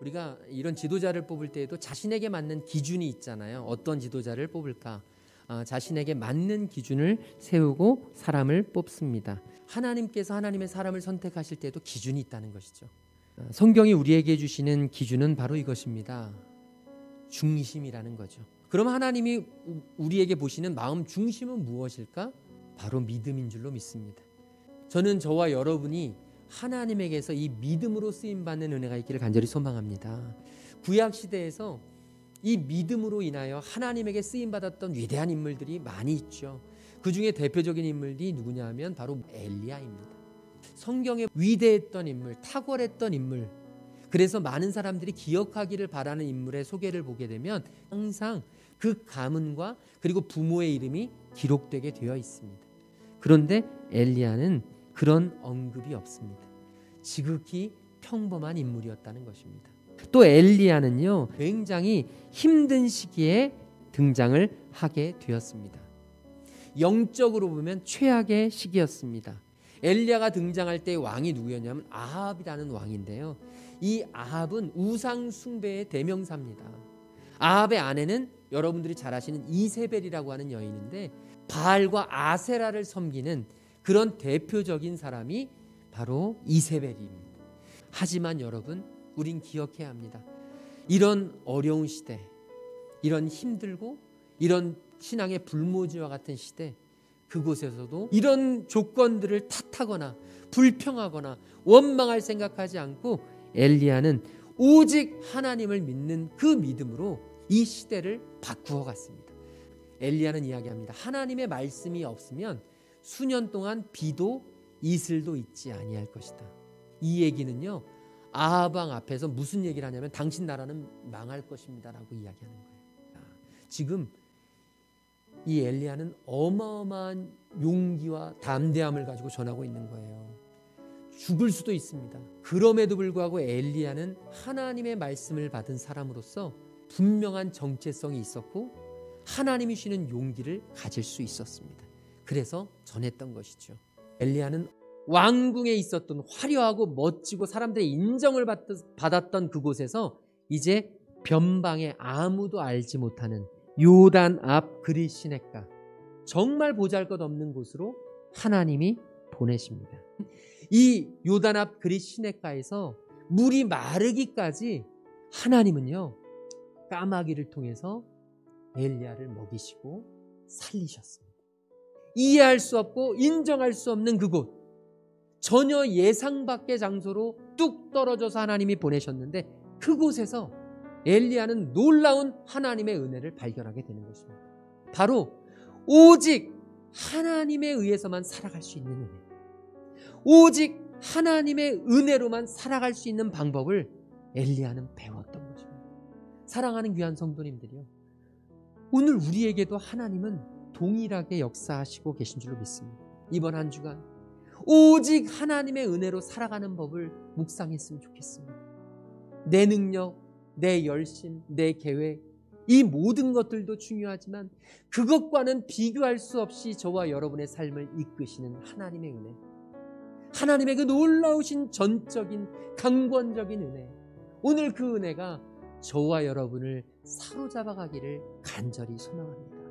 우리가 이런 지도자를 뽑을 때에도 자신에게 맞는 기준이 있잖아요. 어떤 지도자를 뽑을까? 자신에게 맞는 기준을 세우고 사람을 뽑습니다. 하나님께서 하나님의 사람을 선택하실 때도 기준이 있다는 것이죠. 성경이 우리에게 주시는 기준은 바로 이것입니다. 중심이라는 거죠. 그럼 하나님이 우리에게 보시는 마음 중심은 무엇일까? 바로 믿음인 줄로 믿습니다. 저는 저와 여러분이 하나님에게서 이 믿음으로 쓰임받는 은혜가 있기를 간절히 소망합니다. 구약 시대에서 이 믿음으로 인하여 하나님에게 쓰임받았던 위대한 인물들이 많이 있죠. 그 중에 대표적인 인물이 누구냐 하면 바로 엘리야입니다. 성경에 위대했던 인물, 탁월했던 인물, 그래서 많은 사람들이 기억하기를 바라는 인물의 소개를 보게 되면 항상 그 가문과 그리고 부모의 이름이 기록되게 되어 있습니다. 그런데 엘리야는 그런 언급이 없습니다. 지극히 평범한 인물이었다는 것입니다. 또 엘리야는요, 굉장히 힘든 시기에 등장을 하게 되었습니다. 영적으로 보면 최악의 시기였습니다. 엘리야가 등장할 때 왕이 누구였냐면 아합이라는 왕인데요. 이 아합은 우상 숭배의 대명사입니다. 아합의 아내는 여러분들이 잘 아시는 이세벨이라고 하는 여인인데 바알과 아세라를 섬기는 그런 대표적인 사람이 바로 이세벨입니다. 하지만 여러분, 우린 기억해야 합니다. 이런 어려운 시대, 이런 힘들고 이런 신앙의 불모지와 같은 시대, 그곳에서도 이런 조건들을 탓하거나 불평하거나 원망할 생각하지 않고 엘리야는 오직 하나님을 믿는 그 믿음으로 이 시대를 바꾸어 갔습니다. 엘리야는 이야기합니다. 하나님의 말씀이 없으면 수년 동안 비도 이슬도 있지 아니할 것이다. 이 얘기는요, 아합 왕 앞에서 무슨 얘기를 하냐면 당신 나라는 망할 것입니다 라고 이야기하는 거예요. 지금 이 엘리야는 어마어마한 용기와 담대함을 가지고 전하고 있는 거예요. 죽을 수도 있습니다. 그럼에도 불구하고 엘리야는 하나님의 말씀을 받은 사람으로서 분명한 정체성이 있었고 하나님이 주시는 용기를 가질 수 있었습니다. 그래서 전했던 것이죠. 엘리야는 왕궁에 있었던 화려하고 멋지고 사람들의 인정을 받았던 그곳에서 이제 변방에 아무도 알지 못하는 요단 앞 그릿 시냇가, 정말 보잘것없는 곳으로 하나님이 보내십니다. 이 요단 앞 그릿 시냇가에서 물이 마르기까지 하나님은요, 까마귀를 통해서 엘리야를 먹이시고 살리셨습니다. 이해할 수 없고 인정할 수 없는 그곳, 전혀 예상 밖의 장소로 뚝 떨어져서 하나님이 보내셨는데 그곳에서 엘리야는 놀라운 하나님의 은혜를 발견하게 되는 것입니다. 바로 오직 하나님에 의해서만 살아갈 수 있는 은혜, 오직 하나님의 은혜로만 살아갈 수 있는 방법을 엘리야는 배웠던 것입니다. 사랑하는 귀한 성도님들이요, 오늘 우리에게도 하나님은 동일하게 역사하시고 계신 줄로 믿습니다. 이번 한 주간 오직 하나님의 은혜로 살아가는 법을 묵상했으면 좋겠습니다. 내 능력, 내 열심, 내 계획, 이 모든 것들도 중요하지만 그것과는 비교할 수 없이 저와 여러분의 삶을 이끄시는 하나님의 은혜, 하나님의 그 놀라우신 전적인 강권적인 은혜, 오늘 그 은혜가 저와 여러분을 사로잡아 가기를 간절히 소망합니다.